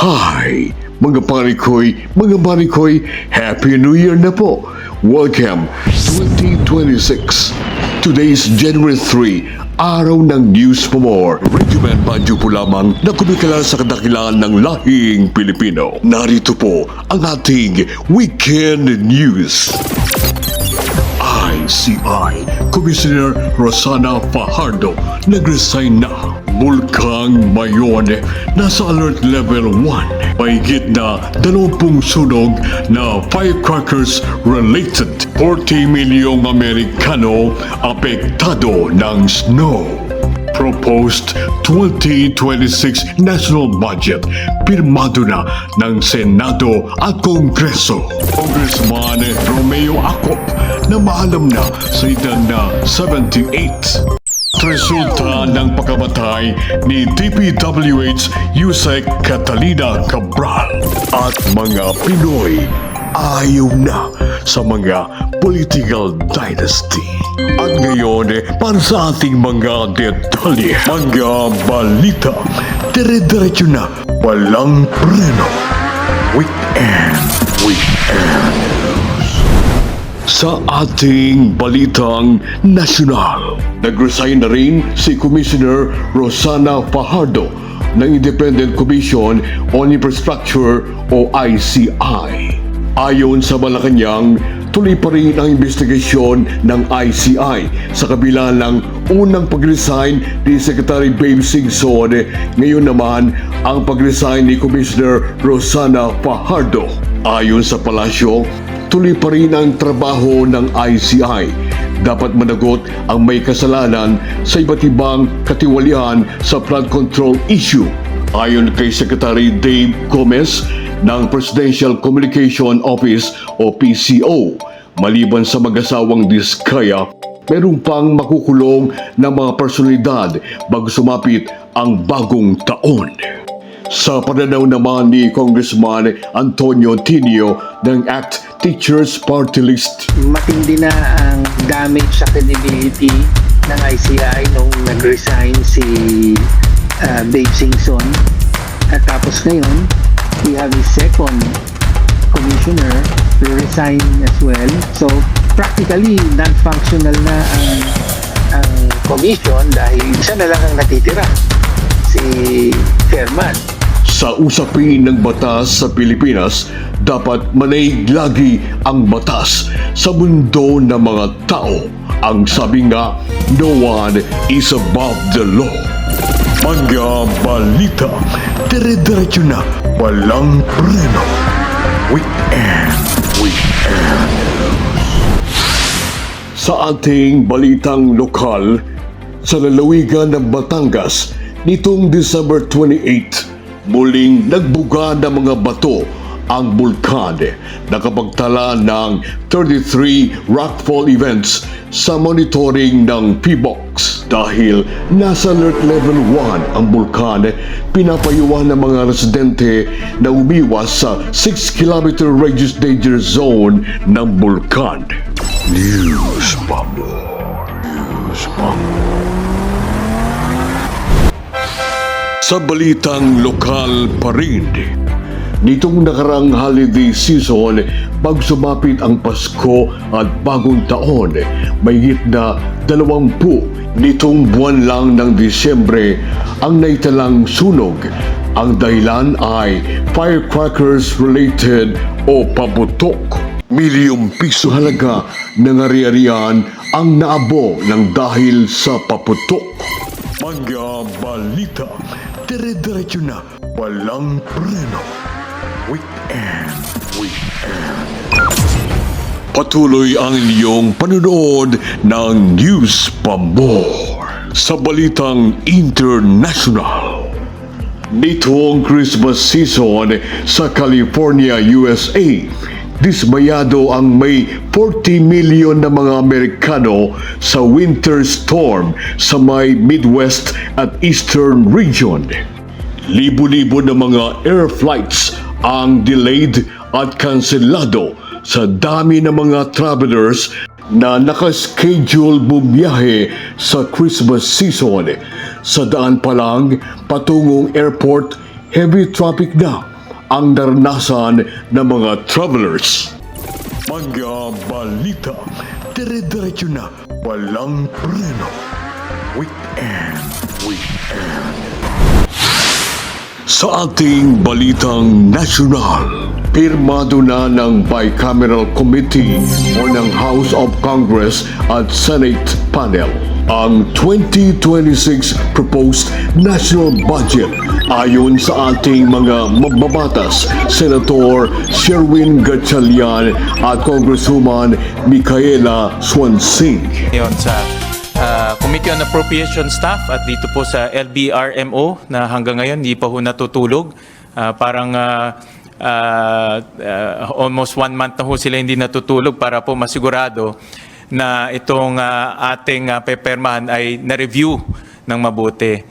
Hi, mga marikoy, Happy New Year na po! Welcome 2026. Today's January 3, araw ng News for More. Regiment Banjo po lamang na kumikilala sa kadakilaan ng lahing Pilipino. Narito po ang ating Weekend News. ICI Commissioner Rosana Fajardo nag-resign na. Bulkang Mayone nasa alert level 1. Mahigit na 20 sunog na firecrackers related. 40 milyong Amerikano apektado ng snow. Proposed 2026 National Budget pirmado na ng Senado at Kongreso. Congressman Romeo Acop na maalam na sa edad na 78. Resulta ng pagkamatay ni DPWH Yusek Catalina Cabral at mga Pinoy ayaw na sa mga political dynasty. At ngayon, para sa ating mga detalye, mga balita, dire-diretso na, walang preno. Weekend. Sa ating balitang nasyonal, nag-resign na rin si Commissioner Rosana Fajardo ng Independent Commission on Infrastructure o ICI. Ayon sa Malacanang, tuloy pa rin ang investigasyon ng ICI sa kabila ng unang pag-resign ni Secretary Babe Singson. Ngayon naman ang pag-resign ni Commissioner Rosana Fajardo. Ayon sa palasyo, tuloy pa rin ang trabaho ng ICI. Dapat managot ang may kasalanan sa iba't ibang katiwalian sa flood control issue. Ayon kay Secretary Dave Gomez ng Presidential Communication Office o PCO, maliban sa mag-asawang Diskaya, meron pang makukulong na mga personalidad bago sumapit ang bagong taon. Sa pananaw naman ni Congressman Antonio Tinio ng ACT Teachers Party List, matindi na ang damage sa credibility ng ICI nung nag-resign si Babe Singson. At tapos ngayon, we have a second commissioner to resign as well. So, practically, non-functional na ang commission dahil isa na lang ang natitira, si chairman. sa usapin ng batas sa Pilipinas, dapat manaig lagi ang batas sa mundo ng mga tao. Ang sabi nga, no one is above the law. Mga balita, dire-diretso na, walang preno. Weekend. Sa ating balitang lokal, sa lalawigan ng Batangas, nitong December 28, muling nagbuga ng mga bato ang bulkan. Nakapagtala ng 33 rockfall events sa monitoring ng PBOX. Dahil nasa alert level 1 ang bulkan, pinapayuhan ng mga residente na umiwas sa 6-kilometer radius danger zone ng bulkan. News Bumble. Sa balitang lokal pa rin, nitong nakarang holiday season, pag sumapit ang Pasko at Bagong Taon, mahigit na 20 nitong buwan lang ng Disyembre ang naitalang sunog. Ang dahilan ay firecrackers related o paputok. Milyong piso halaga ng ari-arian ang naabo ng dahil sa paputok. Mga balita, dire-diretso na, walang preno. Weekend. Patuloy ang inyong panonood ng News pa More. Sa balitang international, nitong Christmas season sa California, USA, dismayado ang may 40 milyon na mga Amerikano sa winter storm sa may Midwest at Eastern region. Libo-libo na mga air flights ang delayed at kanselado sa dami ng mga travelers na nakaschedule bumiyahe sa Christmas season. Sa daan pa lang patungong airport, heavy traffic na. ang naranasan ng mga travelers. Mga balita, dire-diretso na, walang preno. Weekend. Sa ating balitang nasyonal, pirmado na ng Bicameral Committee o ng House of Congress at Senate panel ang 2026 proposed national budget ayon sa ating mga mababatas, Senator Sherwin Gatchalian at Congresswoman Micaela Swansing. Ngayon sa Committee on Appropriation Staff at dito po sa LBRMO na hanggang ngayon hindi pa ho natutulog. Almost 1 month na ho sila hindi natutulog para po masigurado na itong ating pepermahan ay na-review ng mabuti.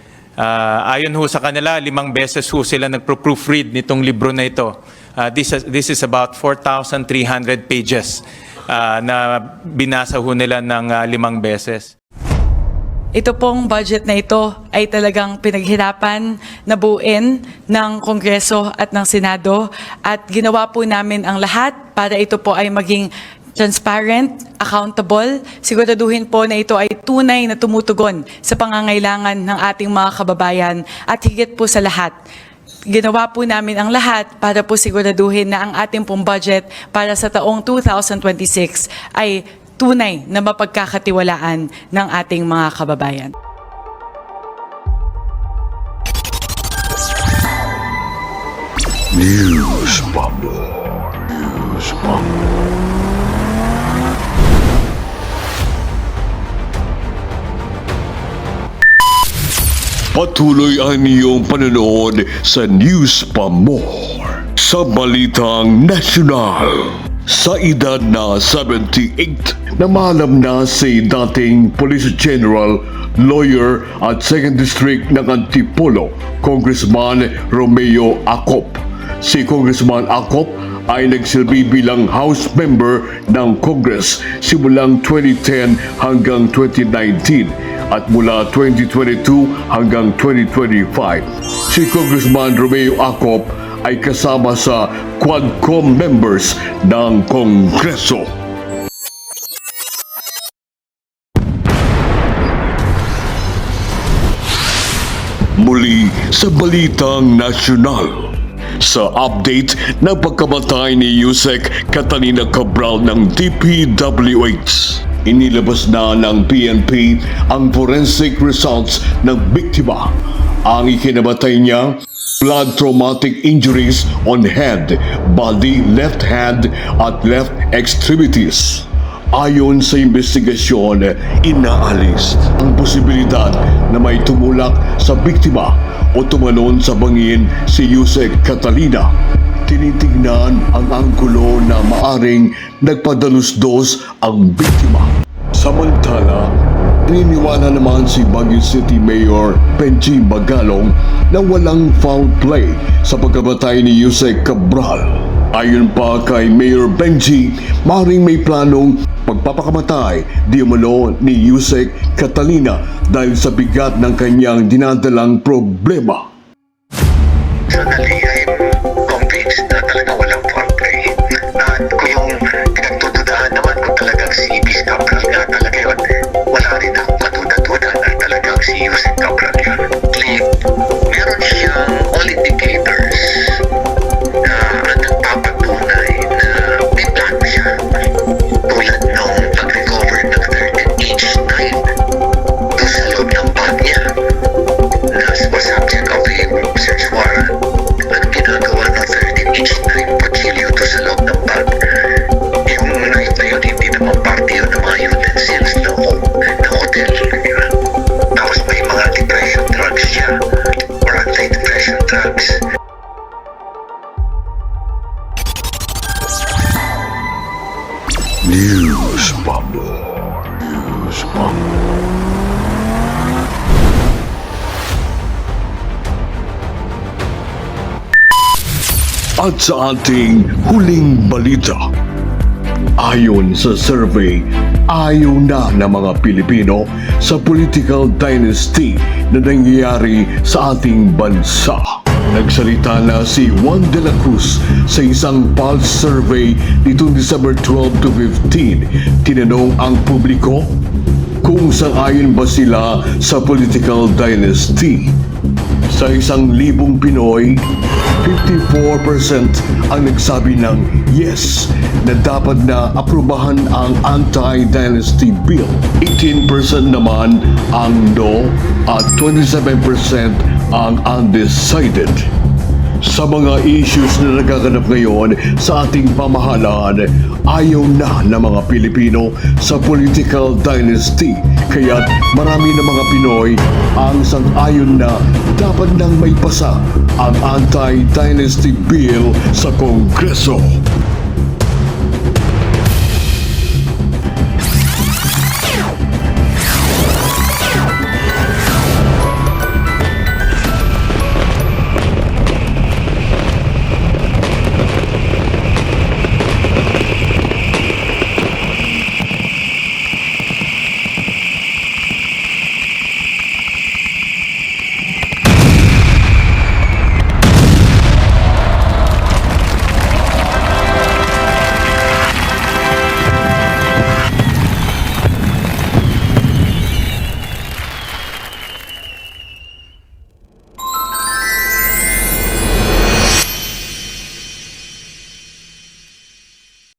Ayon ho sa kanila, 5 beses ho sila nagpo-proofread nitong libro na ito. This is about 4,300 pages na binasa ho nila ng 5 beses. Ito pong budget na ito ay talagang pinaghirapan na buuin ng Kongreso at ng Senado at ginawa po namin ang lahat para ito po ay maging transparent, accountable, siguraduhin po na ito ay tunay na tumutugon sa pangangailangan ng ating mga kababayan at higit po sa lahat. Ginawa po namin ang lahat para po siguraduhin na ang ating pong budget para sa taong 2026 ay tunay na mapagkakatiwalaan ng ating mga kababayan. News Bubble. Patuloy ang iyong panonood sa News Pa More sa Balitang Nasyonal. Sa edad na 78, namalam na si dating Police General, lawyer at 2nd District ng Antipolo, Congressman Romeo Acop. Si Congressman Acop ay nagsilbi bilang House Member ng Congress simulang 2010 hanggang 2019 at mula 2022 hanggang 2025. Si Congressman Romeo Acop ay kasama sa Quadcom members ng Kongreso. Muli sa Balitang Nasyonal. Sa update ng pagkamatay ni Yusek Catalina Cabral ng DPWH, inilabas na ng PNP ang forensic results ng biktima. Ang ikinamatay niya, blood traumatic injuries on head, body, left hand at left extremities. Ayon sa investigasyon, inaalis ang posibilidad na may tumulak sa biktima o tumalon sa bangin si Yusek Catalina. Tinitignan ang anggulo na maaring nagpadalusdos ang biktima. Samantala, naniniwala naman si Baguio City Mayor Benji Magalong na walang foul play sa pagkamatay ni Yusek Cabral. Ayon pa kay Mayor Benji, maaaring may planong pagpapakamatay di umano ni Yusek Catalina dahil sa bigat ng kanyang dinadalang problema. Personally, I'm convinced na talaga walang foul play. At kung yung pinagtutudahan naman kung talagang si Ibis Cabral nga talaga yun, wala rin akong patuda-tuda na talagang si Yusek Cabral yun. Meron siyang all indicators na nagpapatunay na may plano siya. Tulad nung pag-recover ng 13-inch knife doon sa loob ng bag niya na was subject of a search warrant. Ang ginagawa ng 13-inch knife pagkilyo doon sa loob ng bag. Yung knife na yun, hindi naman parte yun ng mga utensils ng hotel. Tapos may mga depression drugs siya or anti-depression drugs. News Bubble. At sa ating huling balita, ayon sa survey, ayaw na ng mga Pilipino sa political dynasty na nangyayari sa ating bansa. Nagsalita na si Juan de la Cruz sa isang pulse survey nitong December 12 to 15. Tinanong ang publiko kung sang-ayon ba sila sa political dynasty. Sa 1,000 Pinoy, 54% ang nagsabi ng yes na dapat na aprubahan ang anti-dynasty bill. 18% naman ang no at 27% ang undecided. Sa mga issues na nagaganap ngayon sa ating pamahalaan, ayaw na ng mga Pilipino sa political dynasty. Kaya't marami na mga Pinoy ang sang-ayon na dapat nang may pasa ang anti-dynasty bill sa Kongreso.